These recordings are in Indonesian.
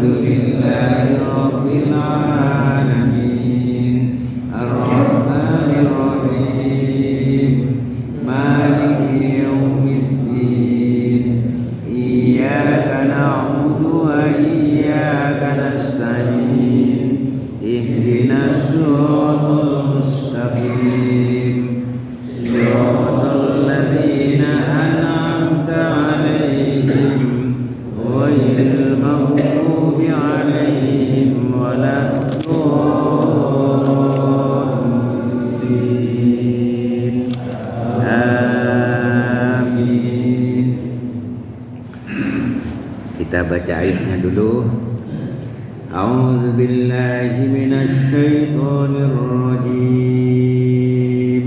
Alhamdulillahi Rabbil Alamin Ar-Rahmanir Rahim Maliki Yawmiddin Iyyaka na'budu wa iyyaka nasta'in Ihdinas siratal mustaqim Siratal ladzina an'amta 'alaihim ghairil maghdubi 'alaihim waladdallin. Amin. Kita baca ayatnya dulu. A'udzu billahi minasy syaithanir rajim.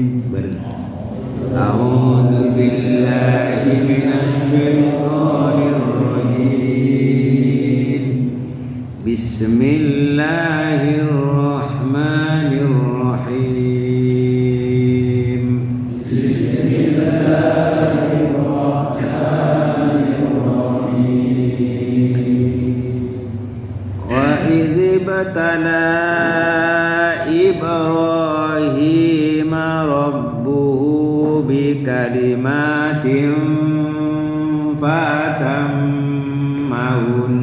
A'udzu billahi minasy syaithanir rajim. Bismillahirrahmanirrahim. Ibtala Ibrahim rabbuhu bikalimatin fatammahun.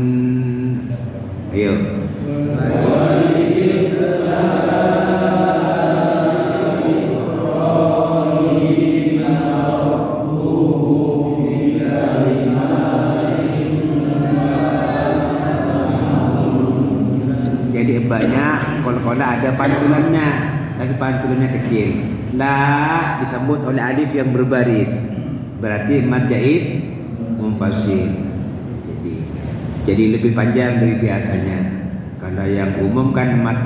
Ayo. Jadi banyak kalau ada pantulannya, tapi pantulannya kecil. La disebut oleh alif yang berbaris, berarti mad jaiz munfasil. Jadi lebih panjang dari biasanya. Kalau yang umum kan mad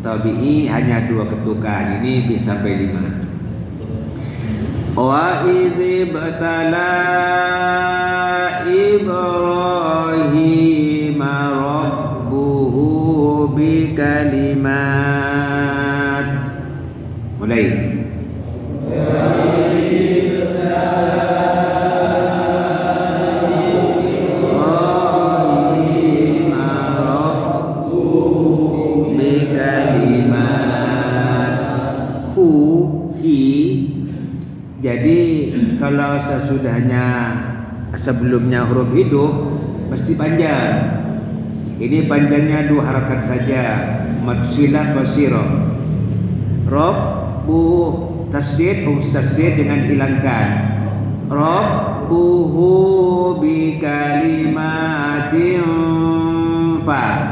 tabi'i hanya 2 ketukan, ini bisa sampai 5. Wa idz batala Ibrahim rabbuhu bikalimat. Mulai. Jadi kalau sesudahnya sebelumnya huruf hidup mesti panjang. Ini panjangnya 2 harakat saja. Mad silah basirah. Rabbu tasdid, fungsi tasdid dengan hilangkan. Rabbuhu bi kalimatin fa.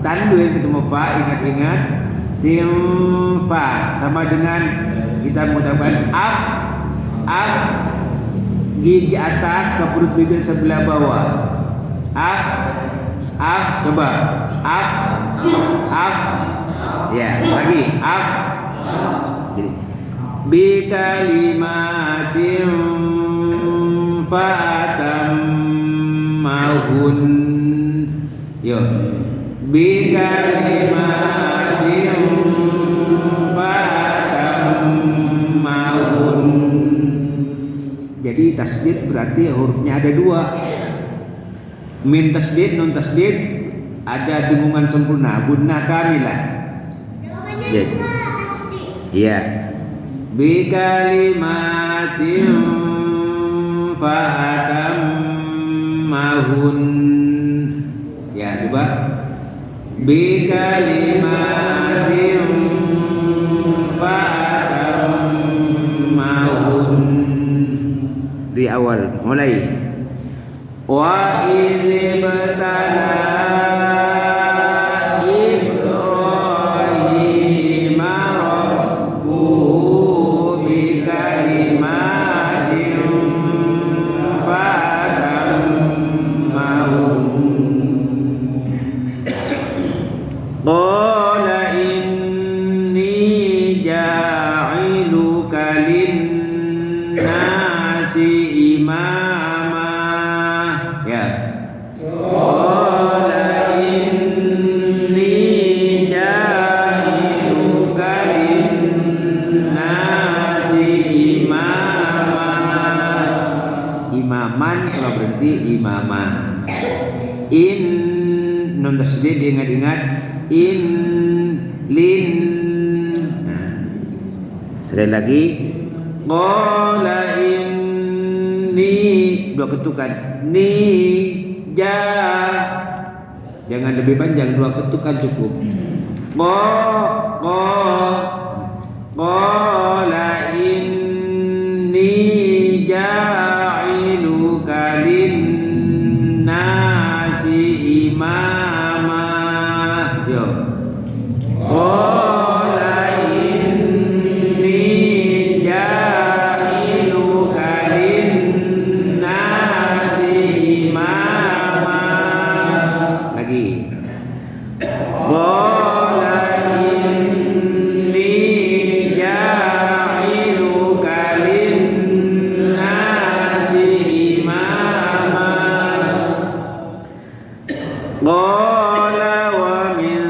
Tandu yang ketemu fa, ingat-ingat. Fa sama dengan kita mengucapkan af gigi atas ke perut bibir sebelah bawah. Coba af ya lagi af. Jadi bi kalimatin fatammahun. Yo bi kalimatin fatammahun. Jadi tasdid berarti hurufnya ada 2. Min tasdid, nun tasdid ada dengungan sempurna, gunnah kamilah. Jadi iya. Bi kalimatin fatammahun. Ya, coba. Bi kalimatin fatammahun. Di awal mulai. Wa idz batala Ibrahim rabbuhu bi kalimatin fatammahun. Qala inni ja'iluka lin-nasi imama. Ya. Qala inni ja'iluka lin-nasi imama. Imaman kalau berhenti imamah. In nun tasydid diingat-ingat. In lin. Nah, sekali lagi. Qala inni, dua ketukan. Ni ja. Jangan lebih panjang, dua ketukan cukup. Qala inni ja'iluka lin-nasi imama. Yo. Qala inni ja'iluka lin-nasi imama. Lagi. Qala wa min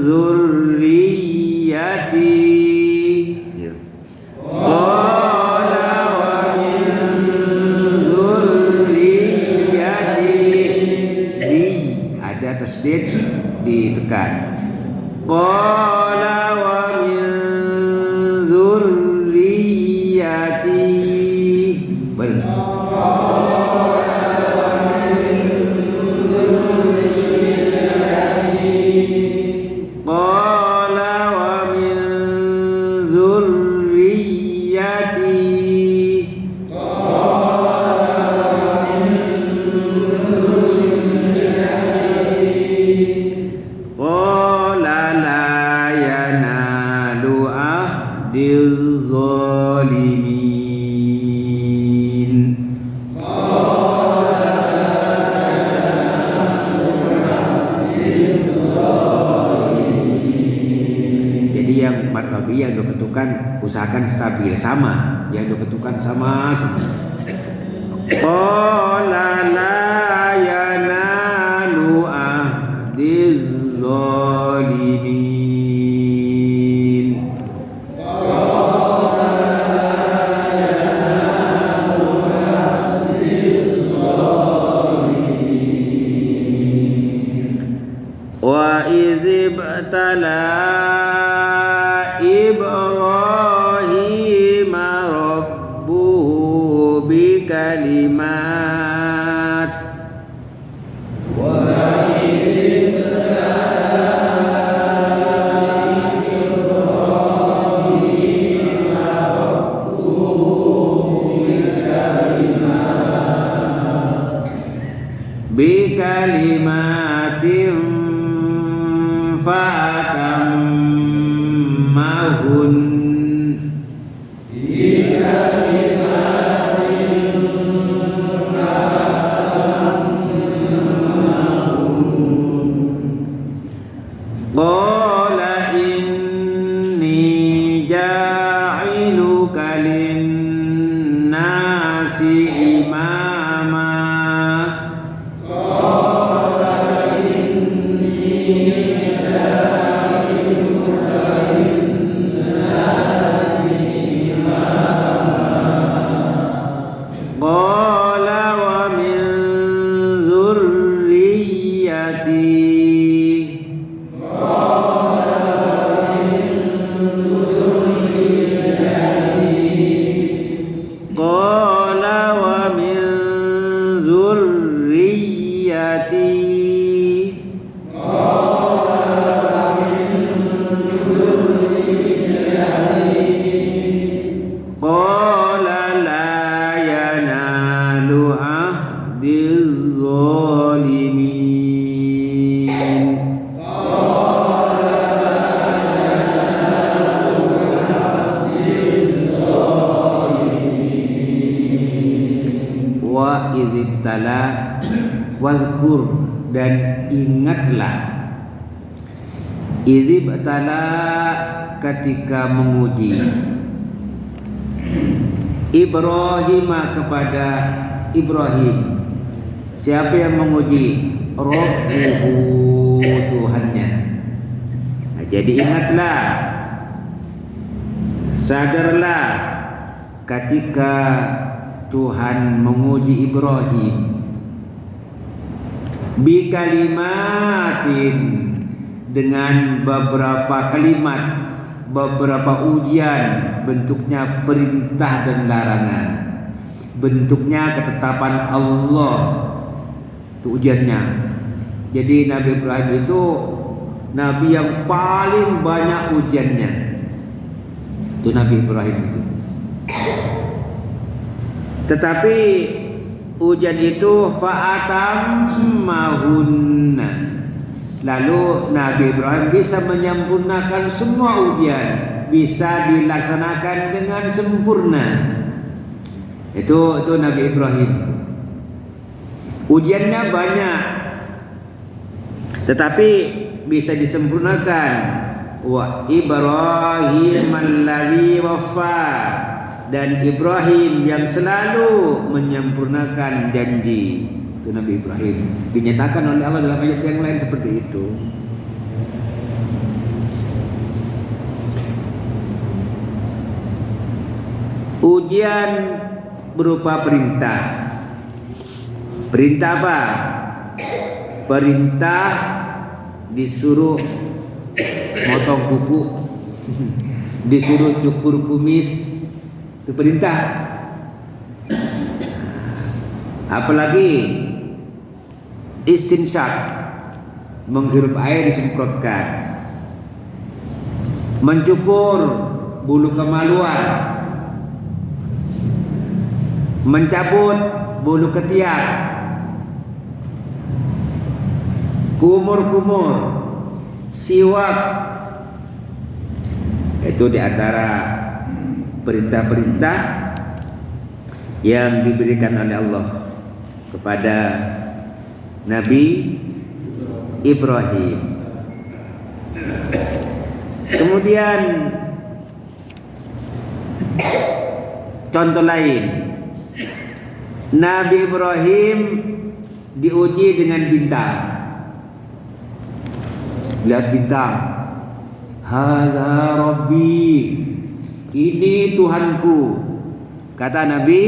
zurriyyati. Qala wa min zurriyyati. Ada tasydid ditekan. Qala wa min zurriyyati. Yang dua ketukan usahakan stabil sama, yang dua ketukan sama. Qala la yanalu ahdiz zalimin. Wa idzibtala Ibrahim rabbuhu bikalimat wa Ibrahim rabbuhu bikalimatin fa'atammahun. Qala inni ja'iluka lin-nasi imama. Qala inni ja'iluka lin-nasi imama. Qala wa min zurriyyati. Wa idzibtala wadhkur, dan ingatlah idzibtala ketika menguji Ibrahim kepada Ibrahim. Siapa yang menguji? Rabbuhu, Tuhannya. Nah, jadi ingatlah, sadarlah ketika Tuhan menguji Ibrahim. bi kalimatin, dengan beberapa kalimat, beberapa ujian, bentuknya perintah dan larangan, bentuknya ketetapan Allah, itu ujiannya. Jadi Nabi Ibrahim itu nabi yang paling banyak ujiannya, itu Nabi Ibrahim itu. Tetapi ujian itu fa'atammahunna, lalu Nabi Ibrahim bisa menyempurnakan semua ujian, bisa dilaksanakan dengan sempurna. Itu Nabi Ibrahim. Ujiannya banyak, tetapi bisa disempurnakan. Wa Ibrahim alladzi waffa, dan Ibrahim yang selalu menyempurnakan janji. Itu Nabi Ibrahim, dinyatakan oleh Allah dalam ayat yang lain seperti itu. Ujian berupa perintah. Perintah apa? Perintah disuruh motong kuku, disuruh cukur kumis, itu perintah. Apalagi istinsyak, menghirup air disemprotkan, mencukur bulu kemaluan, mencabut bulu ketiak, kumur-kumur, siwak, itu diantara perintah-perintah yang diberikan oleh Allah kepada Nabi Ibrahim. Kemudian contoh lain, Nabi Ibrahim diuji dengan bintang. Lihat bintang, hadza rabbi, ini Tuhanku. Kata Nabi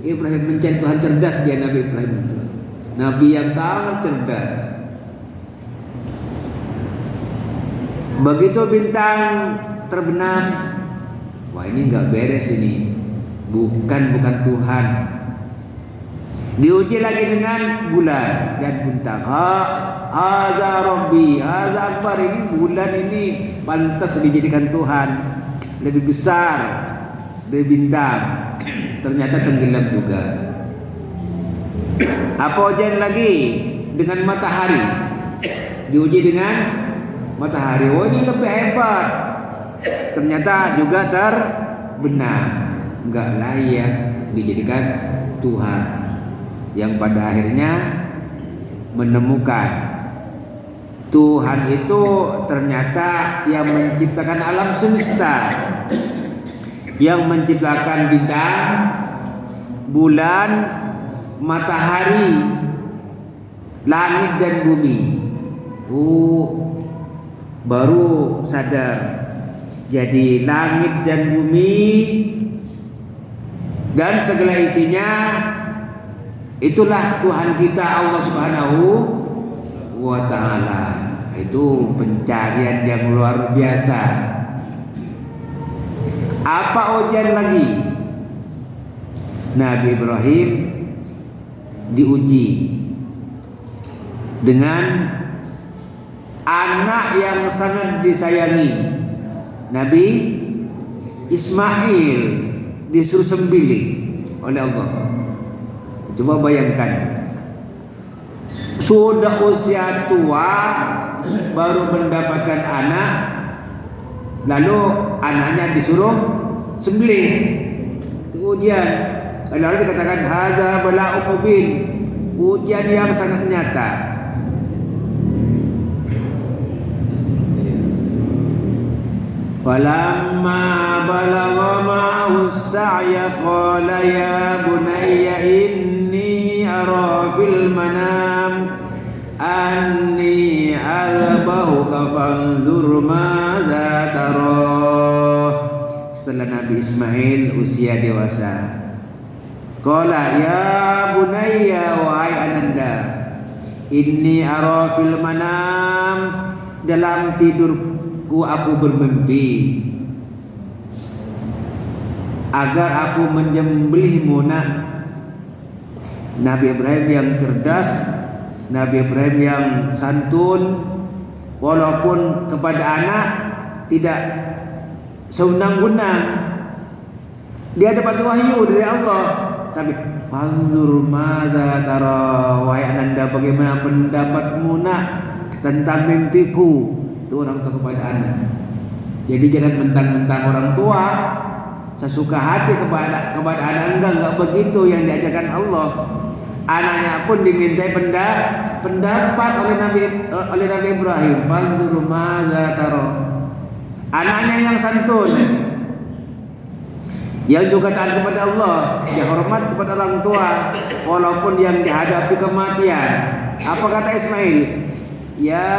Ibrahim, mencari Tuhan, cerdas dia Nabi Ibrahim itu. Nabi yang sangat cerdas. Begitu bintang terbenam, wah ini enggak beres ini. Bukan Tuhan. Diuji lagi dengan bulan dan bintang. Hadza rabbi, hadza akbar, ini bulan ini pantas dijadikan Tuhan. Lebih besar dari bintang. Ternyata tenggelam juga. Apa ujian lagi? Dengan matahari. Diuji dengan matahari. Oh ini lebih hebat. Ternyata juga terbenam. Enggak layak dijadikan Tuhan. Yang pada akhirnya menemukan Tuhan itu ternyata yang menciptakan alam semesta, yang menciptakan bintang, bulan, matahari, langit dan bumi. Baru sadar. Jadi langit dan bumi dan segala isinya, itulah Tuhan kita Allah Subhanahu wa ta'ala. Itu pencarian yang luar biasa. Apa ujian lagi? Nabi Ibrahim diuji dengan anak yang sangat disayangi. Nabi Ismail disuruh sembelih oleh Allah. Coba bayangkan, sudah usia tua baru mendapatkan anak, lalu anaknya disuruh sembelih. Itu ujian. Lalu dikatakan hadza bala'un mubin, ujian yang sangat nyata. Falamma balagha ma'ahu as-sa'ya qala ya bunayya inni ara fil manam anni azbahuka fanzur madza tara. Setelah Nabi Ismail usia dewasa, qala ya bunayya, wahai ananda, Inni ara fil manam, dalam tidurku aku bermimpi agar aku menyembelihmu. Nabi Ibrahim yang cerdas, Nabi Ibrahim yang santun, walaupun kepada anak tidak seundang-undang, dia dapat wahyu dari Allah, tapi fanzur madza tara, wahai ananda bagaimana pendapatmu nak tentang mimpiku. Itu orang tua kepada anak. Jadi jangan mentang-mentang orang tua sesuka hati kepada anak, enggak begitu yang diajarkan Allah. Anaknya pun dimintai pendapat oleh Nabi Ibrahim, fanzur madza tara. Anaknya yang santun, yang juga taat kepada Allah, dia hormat kepada orang tua walaupun yang dihadapi kematian. Apa kata Ismail? Ya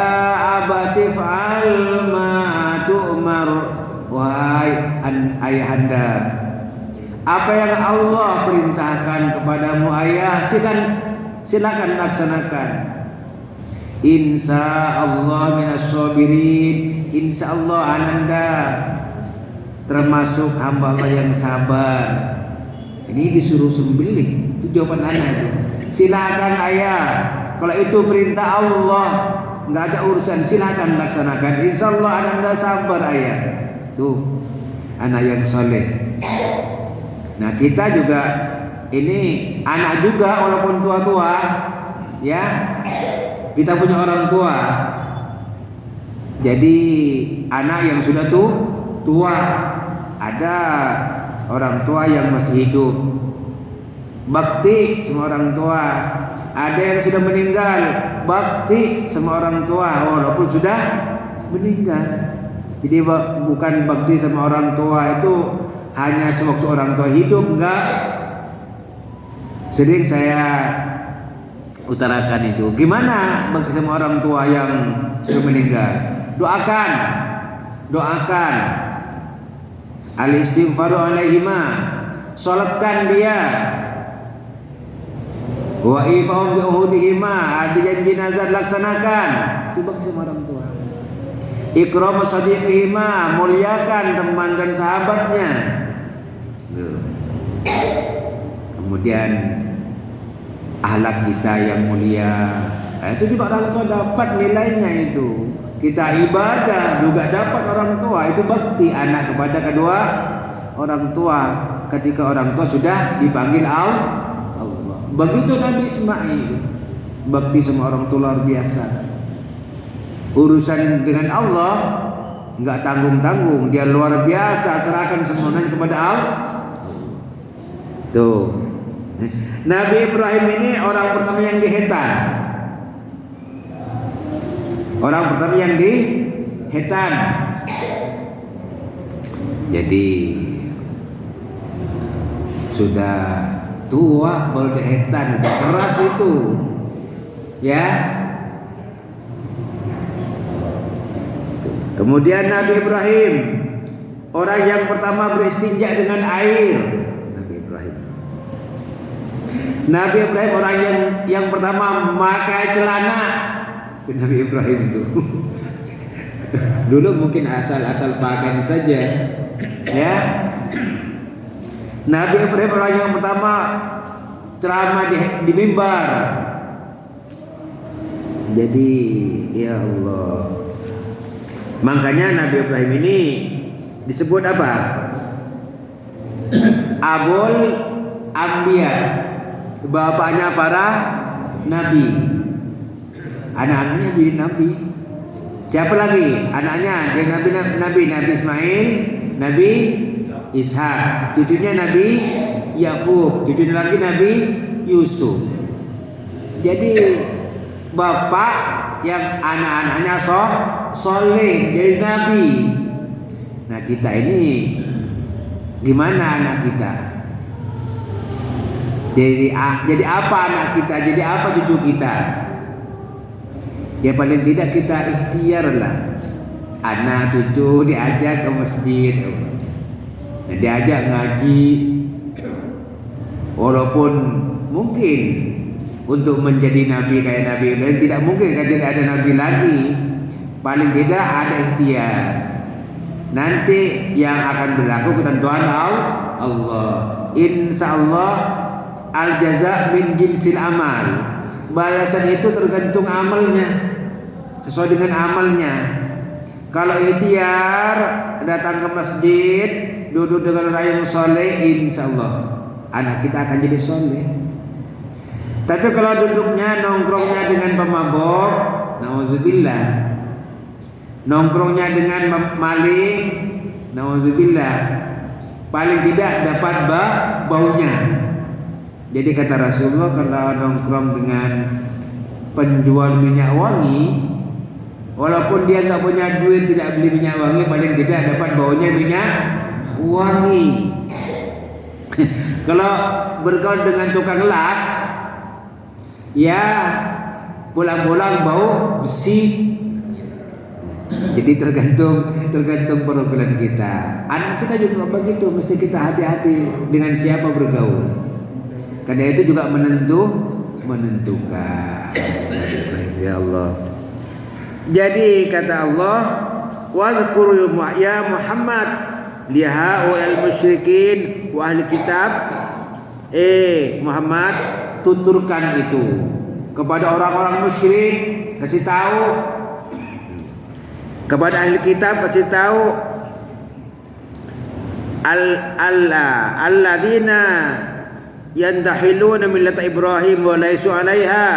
abati fa'al ma tu'mar, wahai ayahanda, apa yang Allah perintahkan kepadamu ayah, silakan laksanakan. Insya Allah minas sabirin, insya Allah ananda termasuk hamba Allah yang sabar. Ini disuruh sembelih, itu jawaban anak itu. Silakan ayah, kalau itu perintah Allah, nggak ada urusan, silakan laksanakan. Insya Allah ananda sabar ayah. Tuh anak yang soleh. Nah kita juga ini anak juga walaupun tua-tua, ya kita punya orang tua. Jadi anak yang sudah tua, ada orang tua yang masih hidup, bakti sama orang tua. Ada yang sudah meninggal, bakti sama orang tua walaupun sudah meninggal. Jadi bukan bakti sama orang tua itu hanya sewaktu orang tua hidup, enggak. Sering saya utarakan itu. Gimana bakti sama orang tua yang sudah meninggal? Doakan. Al-istighfaru alaihima, salatkan dia. Wa ifa'um bi uhudihima, ada janji nazar laksanakan. Itu bakti sama orang tua. Ikram sadiqihima, muliakan teman dan sahabatnya. Kemudian akhlak kita yang mulia, itu juga orang tua dapat nilainya itu. Kita ibadah juga dapat orang tua, itu bakti anak kepada kedua orang tua ketika orang tua sudah dipanggil Allah. Begitu Nabi Ismail, bakti sama orang tua luar biasa. Urusan dengan Allah enggak tanggung-tanggung, dia luar biasa, serahkan semuanya kepada Allah. Tuh. Nabi Ibrahim ini orang pertama yang dihetan. Orang pertama yang dihetan. Jadi sudah tua baru dihetan, udah keras itu. Ya. Kemudian Nabi Ibrahim, orang yang pertama beristinja dengan air. Nabi Ibrahim orang yang pertama memakai celana. Nabi Ibrahim itu dulu mungkin asal pakai saja, ya. Nabi Ibrahim orang yang pertama ceramah di mimbar. Jadi ya Allah, makanya Nabi Ibrahim ini disebut apa? Abul Anbiya, bapaknya para nabi. Anak-anaknya jadi nabi. Siapa lagi? Anaknya dia Nabi Ismail, Nabi Ishak, cucunya Nabi Yakub, cucunya lagi Nabi Yusuf. Jadi bapak yang anak-anaknya soleh jadi nabi. Nah kita ini gimana anak kita? Jadi apa anak kita? Jadi apa cucu kita? Ya paling tidak kita ikhtiarlah. Anak cucu diajak ke masjid, diajak ngaji. Walaupun mungkin untuk menjadi nabi kayak Nabi Ibrahim. Tidak mungkin kan tidak ada nabi lagi. Paling tidak ada ikhtiar. Nanti yang akan berlaku ketentuan Allah. Insyaallah al jaza min jinsil amal. Balasan itu tergantung amalnya, sesuai dengan amalnya. Kalau ikhtiar datang ke masjid, duduk dengan orang yang soleh, insyaallah anak kita akan jadi soleh. Tapi kalau duduknya nongkrongnya dengan pemabok, nauzubillah, nongkrongnya dengan maling, nauzubillah, paling tidak dapat baunya. Jadi kata Rasulullah, kalau nongkrong dengan penjual minyak wangi, walaupun dia nggak punya duit tidak beli minyak wangi, paling tidak dapat baunya minyak wangi. Kalau bergaul dengan tukang las, ya pulang-pulang bau besi. Jadi tergantung pergaulan kita. Anak kita juga begitu, mesti kita hati-hati dengan siapa bergaul. Karena itu juga menentukan. Ya Allah. Jadi kata Allah, wadhkur ya Muhammad liha wal musyrikin wa ahli kitab. Muhammad, tuturkan itu kepada orang-orang musyrik, kasih tahu kepada ahli kitab, kasih tahu alladzina yantahiluna millata Ibrahim wa laisu 'alaiha.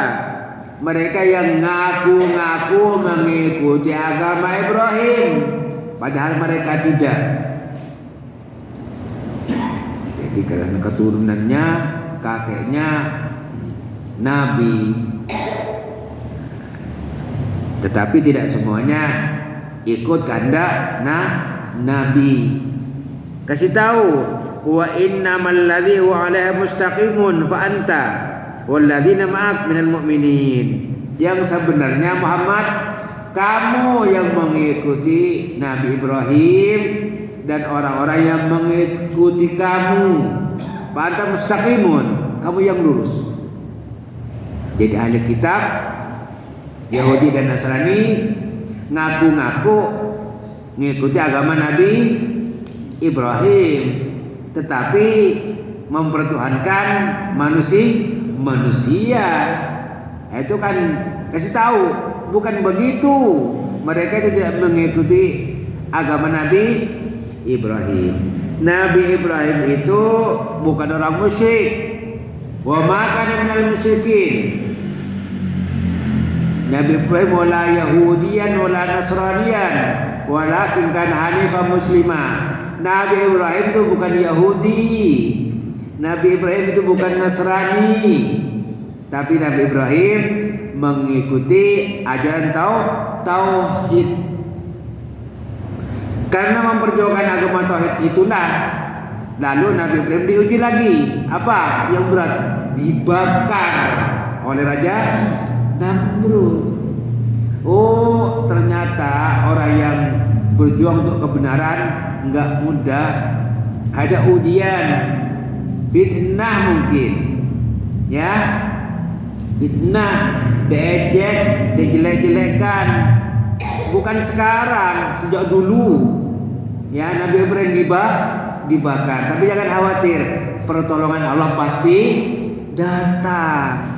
Mereka yang ngaku-ngaku mengikuti agama Ibrahim padahal mereka tidak. Jadi karena keturunannya kakeknya nabi, tetapi tidak semuanya ikut kehendak nabi. Kasih tahu, wa innamal ladzi huwa 'alaihi mustaqimun fa anta walladzina ma'ak minal mu'minin. Yang sebenarnya Muhammad, kamu yang mengikuti Nabi Ibrahim dan orang-orang yang mengikuti kamu. Fa anta mustaqimun, kamu yang lurus. Jadi ahli kitab Yahudi dan Nasrani ngaku-ngaku mengikuti agama Nabi Ibrahim, tetapi mempertuhankan manusia. Itu kan kasih tahu, bukan begitu. Mereka itu tidak mengikuti agama Nabi Ibrahim. Nabi Ibrahim itu bukan orang musyrik. Wa ma kana minal musyrikin. Nabi Ibrahim wala Yahudiyan wala Nasraniyan, walakin kana hanifan muslimah. Nabi Ibrahim itu bukan Yahudi, Nabi Ibrahim itu bukan Nasrani, tapi Nabi Ibrahim mengikuti ajaran tauhid. Karena memperjuangkan agama tauhid itulah, lalu Nabi Ibrahim diuji lagi. Apa yang berat? Dibakar oleh Raja Namrud. Oh, ternyata orang yang berjuang untuk kebenaran enggak mudah, ada ujian, fitnah mungkin, ya, fitnah, diejek, dijelek-jelekan, bukan sekarang, sejak dulu, ya. Nabi Ibrahim dibakar, tapi jangan khawatir, pertolongan Allah pasti datang.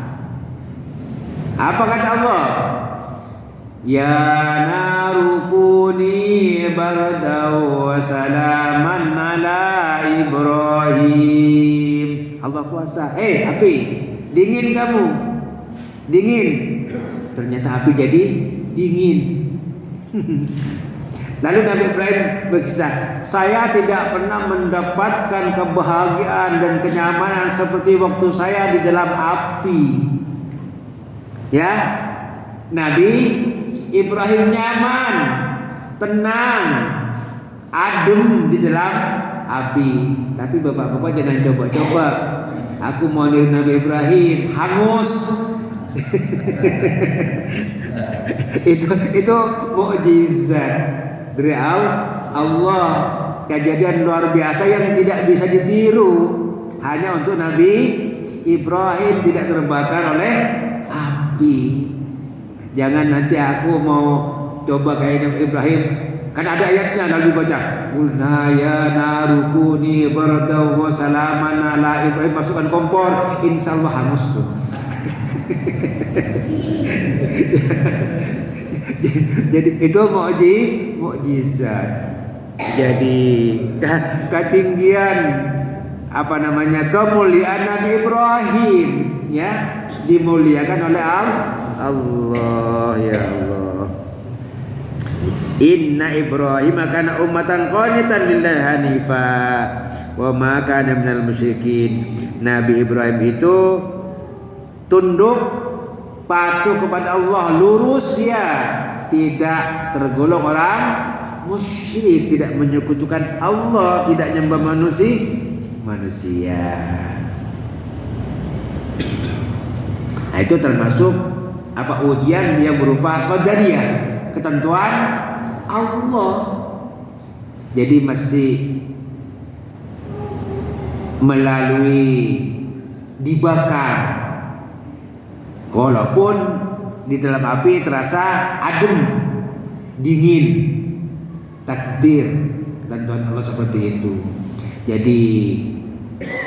Apa kata Allah? Ya narukuni bardaw wa salaman ala Ibrahim. Allah kuasa. Api, dingin kamu. Dingin. Ternyata api jadi dingin. Lalu Nabi Ibrahim berkisah, saya tidak pernah mendapatkan kebahagiaan dan kenyamanan seperti waktu saya di dalam api. Ya, Nabi Ibrahim nyaman, tenang, adem di dalam api. Tapi bapak-bapak jangan coba-coba. Aku mau niru Nabi Ibrahim, hangus. itu mukjizat dari Allah, kejadian luar biasa yang tidak bisa ditiru hanya untuk Nabi Ibrahim tidak terbakar oleh api. Jangan nanti aku mau coba kayak Ibrahim. Kan ada ayatnya lalu baca, "Qulna ya narukuni bardaw wa salaman ala Ibrahim." Masukkan kompor, insyaallah hangus tuh. Jadi itu mukjizat. Jadi ketinggian kemuliaan Nabi Ibrahim, ya, dimuliakan oleh Allah, ya Allah. Inna Ibrahim kana ummatan qanitan lillahi hanifa wa ma kana minal musyrikin. Nabi Ibrahim itu tunduk patuh kepada Allah, lurus dia, tidak tergolong orang musyrik, tidak menyekutukan Allah, tidak nyembah manusia. Nah, itu termasuk ujian yang berupa qadariyah, ketentuan Allah. Jadi mesti melalui dibakar, walaupun di dalam api terasa adem, dingin. Takdir, ketentuan Allah seperti itu. Jadi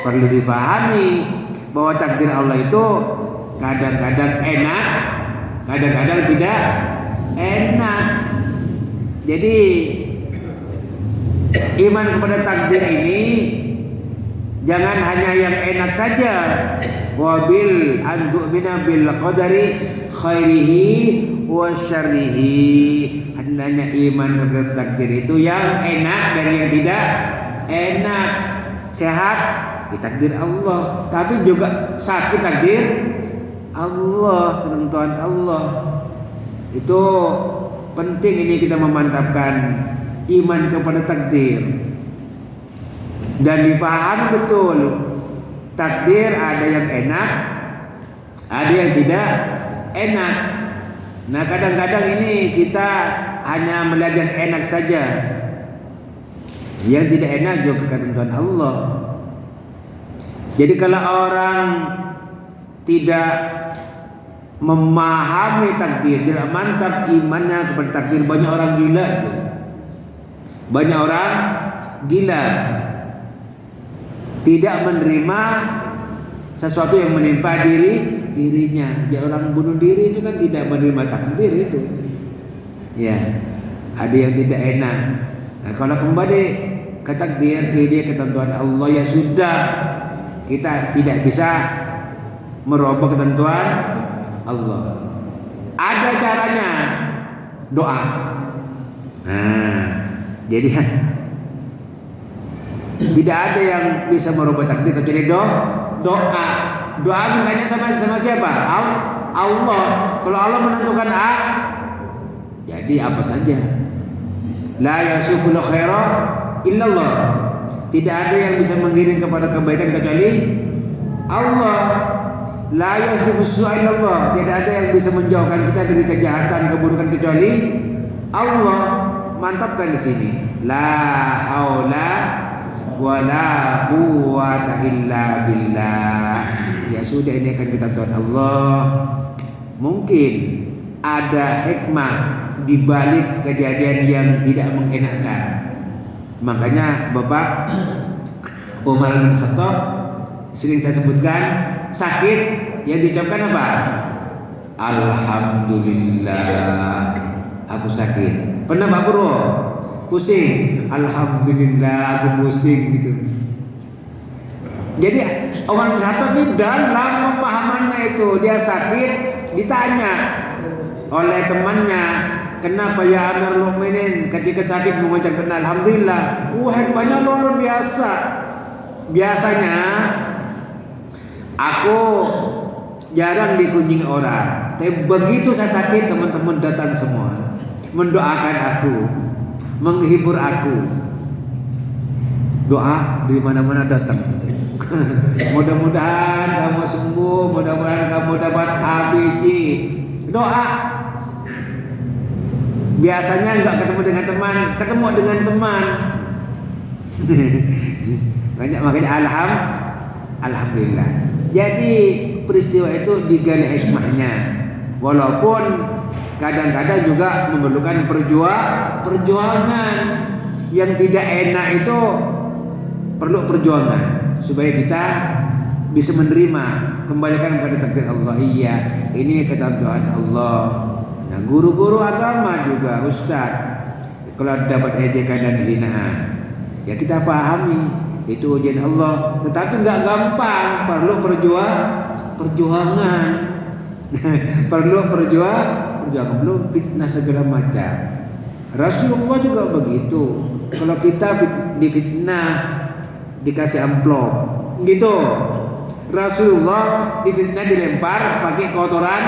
perlu dipahami bahwa takdir Allah itu kadang-kadang enak, kadang-kadang tidak enak. Jadi iman kepada takdir ini jangan hanya yang enak saja. Wabil antu'mina bil qadari khairihi wa syarrihi. Hendaknya iman kepada takdir itu yang enak dan yang tidak enak. Sehat ditakdir Allah, tapi juga sakit takdir Allah, ketentuan Allah. Itu penting ini kita memantapkan iman kepada takdir dan dipahami betul. Takdir ada yang enak, ada yang tidak enak. Nah, kadang-kadang ini kita hanya melihat yang enak saja, yang tidak enak juga ketentuan Allah. Jadi kalau orang tidak memahami takdir, tidak mantap imannya kepada takdir, banyak orang gila itu. Banyak orang gila, tidak menerima sesuatu yang menimpa dirinya. Ya, orang bunuh diri itu kan tidak menerima takdir itu. Ya, ada yang tidak enak. Nah, kalau kembali ke takdir, ini ketentuan Allah, ya sudah, kita tidak bisa merubah ketentuan Allah. Ada caranya, doa. Nah, jadi tidak ada yang bisa merubah takdir kecuali doa. Doa mintanya sama siapa? Allah. Kalau Allah menentukan A, jadi apa saja. La yasuqul khaira illallah. Tidak ada yang bisa mengiring kepada kebaikan kecuali Allah. La yasrifus su'a illallah. Tidak ada yang bisa menjauhkan kita dari kejahatan, keburukan kecuali Allah. Mantapkan di sini. La haula wala quwwata illa billah. Ya sudah, ini akan ketentuan Allah. Mungkin ada hikmah di balik kejadian yang tidak mengenakan. Makanya Bapak Umar bin Khattab sering saya sebutkan, sakit yang diucapkan apa? Alhamdulillah, aku sakit. Pernah Pak Purwo pusing? Alhamdulillah, aku pusing gitu. Jadi Umar bin Khattab ini dalam pemahamannya itu, dia sakit, ditanya oleh temannya, kenapa ya Amirul Mukminin ketika sakit mengucapkan alhamdulillah? Hikmahnya luar biasa. Biasanya aku jarang dikunjungi orang, tapi begitu saya sakit teman-teman datang semua, mendoakan aku, menghibur aku. Doa dari mana-mana datang. Mudah-mudahan kamu sembuh, mudah-mudahan kamu dapat ABG. Doa. Biasanya enggak ketemu dengan teman, ketemu dengan teman. Banyak, makanya alhamdulillah. Jadi peristiwa itu digali hikmahnya. Walaupun kadang-kadang juga memerlukan perjuangan. Yang tidak enak itu perlu perjuangan supaya kita bisa menerima, kembalikan pada takdir Allah. Iya, ini ketentuan Allah. Nah, guru-guru agama juga, ustaz, kalau dapat ejekan dan hinaan, ya kita pahami itu ujian Allah, tetapi nggak gampang, perlu perjuangan. Perlu perjuangan, belum fitnah segala macam. Rasulullah juga begitu. Kalau kita difitnah, dikasih amplop gitu. Rasulullah difitnah dilempar pakai kotoran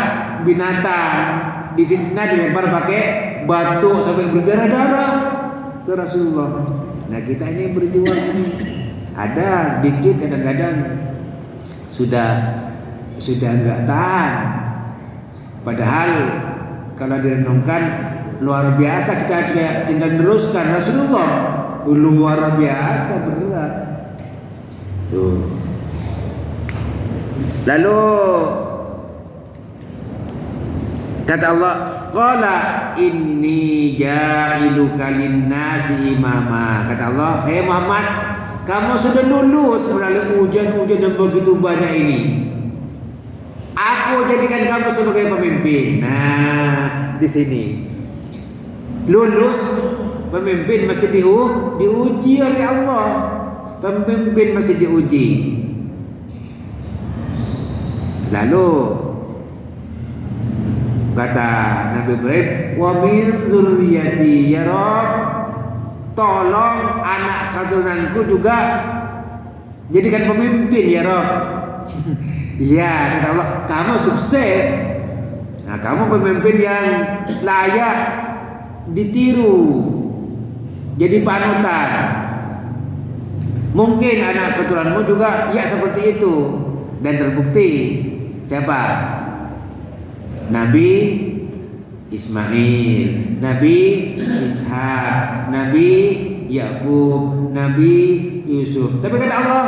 binatang, difitnah dilempar pakai batu sampai berdarah-darah. Itu Rasulullah. Nah, kita ini berjuang ini. Ada dikit kadang-kadang sudah enggak tahan. Padahal kalau direnungkan luar biasa, kita tinggal teruskan. Rasulullah luar biasa berat. Tuh. Lalu kata Allah, qala inni ja'iluka lin-nasi imama. Kata Allah, Muhammad, kamu sudah lulus melalui ujian-ujian yang begitu banyak ini. Aku jadikan kamu sebagai pemimpin. Nah, di sini lulus pemimpin mesti diuji oleh Allah. Pemimpin mesti diuji. Lalu kata Nabi Ibrahim, wa min dzurriyyati ya Rabb, tolong anak keturunanku juga jadikan pemimpin ya Rabb. Ya, kata Allah, kamu sukses. Nah, kamu pemimpin yang layak ditiru, jadi panutan. Mungkin anak keturunanmu juga ya seperti itu, dan terbukti. Siapa? Nabi Ismail, Nabi Ishak, Nabi Yakub, Nabi Yusuf. Tapi kata Allah,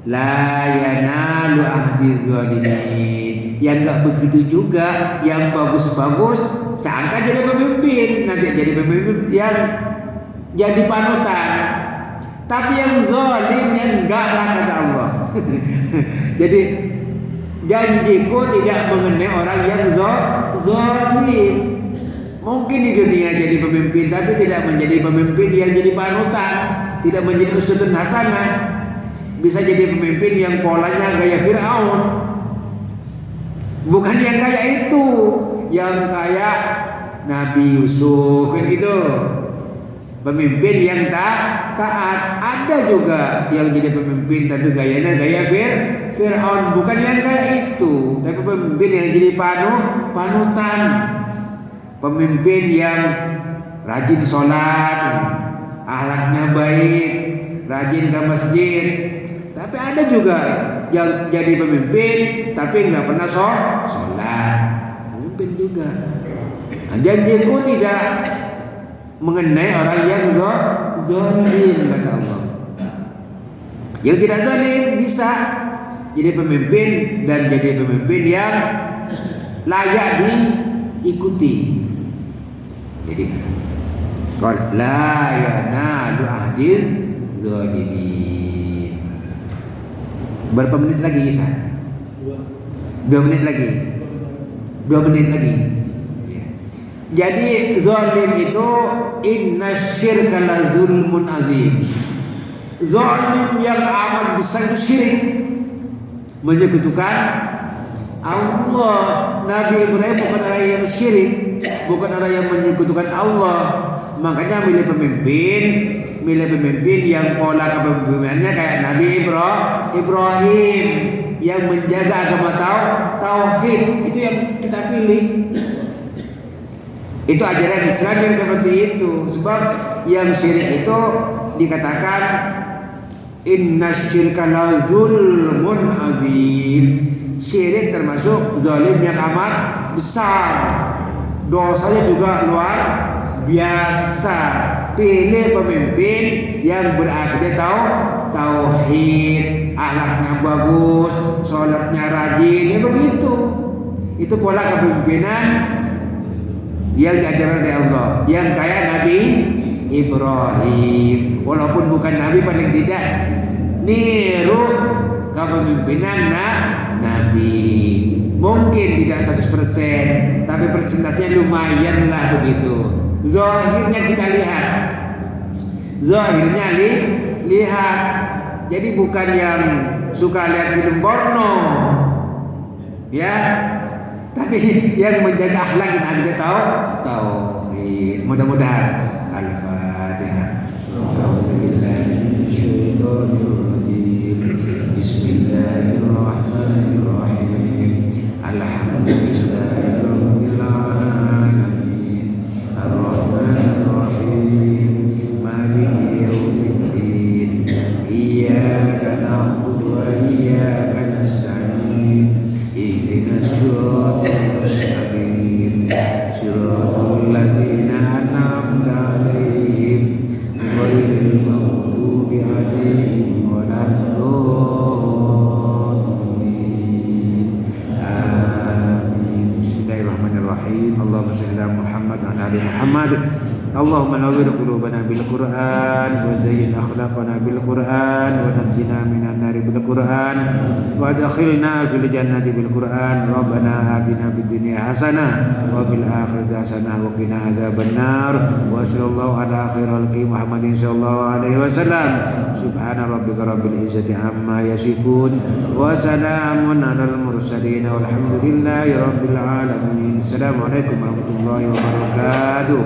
la yanalu ahdi zalimin. Yang enggak begitu juga, yang bagus-bagus seangkat jadi pemimpin, nanti jadi pemimpin yang jadi panutan. Tapi yang zalim yang enggak lah, kata Allah. Jadi janjiku tidak mengenai orang yang zalim. Mungkin di dunia jadi pemimpin, tapi tidak menjadi pemimpin yang jadi panutan, tidak menjadi uswatun hasanah. Bisa jadi pemimpin yang polanya gaya Fir'aun. Bukan yang kayak itu, yang kayak Nabi Yusuf kan gitu. Pemimpin yang taat. Ada juga yang jadi pemimpin tapi gayanya gaya Fir'aun. Bukan yang kayak itu, tapi pemimpin yang jadi panutan. Pemimpin yang rajin sholat, akhlaknya baik, rajin ke masjid. Tapi ada juga yang jadi pemimpin tapi nggak pernah sholat. Pemimpin juga. Nah, janjiku tidak mengenai orang yang zalim, kata Allah. Yang tidak zalim bisa jadi pemimpin, dan jadi pemimpin yang layak diikuti. Jadi qul la yanalu ahdil zalimin. Berapa menit lagi, Isa? 2 menit lagi. 2 menit lagi. Jadi zalim itu innasyirka la zulmun azim. Zalim yang amat besar itu syirik, menyekutukan Allah. Nabi Ibrahim bukan orang yang syirik, bukan orang yang menyekutukan Allah. Makanya milih pemimpin yang pola kepemimpinannya kayak Nabi Ibrahim yang menjaga agama tauhid. Itu yang kita pilih. Itu ajaran Islam yang seperti itu. Sebab yang syirik itu dikatakan innasyirka la zulmun azim. Syirik termasuk zalim yang amat besar. Dosanya juga luar biasa. Pilih pemimpin yang berakidah tauhid. akhlaknya bagus, sholatnya rajin, ya begitu. Itu pola kepemimpinan yang diajarkan oleh Allah, yang kayak Nabi Ibrahim. Walaupun bukan Nabi, paling tidak niru kepemimpinan Nabi. Mungkin tidak 100%, tapi persentasenya lumayan lah begitu. Zahirnya kita lihat, zahirnya lihat. Jadi bukan yang suka lihat film porno, ya, tapi yang menjaga akhlak dan akidah tauhid. Mudah-mudahan. Al-Fatihah. Bismillahirrahmanirrahim. Alhamdulillahirabbil alamin. Arrahmanirrahim. Maliki yaumiddin. Iyyaka na'budu wa iyyaka nasta'in. Ihdinas siratal mustaqim. Siratal ladzina an'amta 'alaihim ghairil maghdubi 'alaihim waladdallin. Amin. Bismillahirrahmanirrahim. Allahumma shalli ala Muhammad wa ala ali Muhammad. Allahumma nawwir qulubana bil Qur'an wa zayyin akhlaqana bil Qur'an wa najjina minan nari bil Qur'an wa adkhilna fil jannati bil Qur'an. Rabbana atina fid dunya hasanah wa fil akhirati hasanah wa qina adzabannar. Wa sallallahu ala khairil khalqi Muhammadin sallallahu alaihi wasallam. Subhana rabbika rabbil izzati amma yasifun wa salamun alal mursalin walhamdulillahi rabbil alamin. Assalamualaikum warahmatullahi wabarakatuh.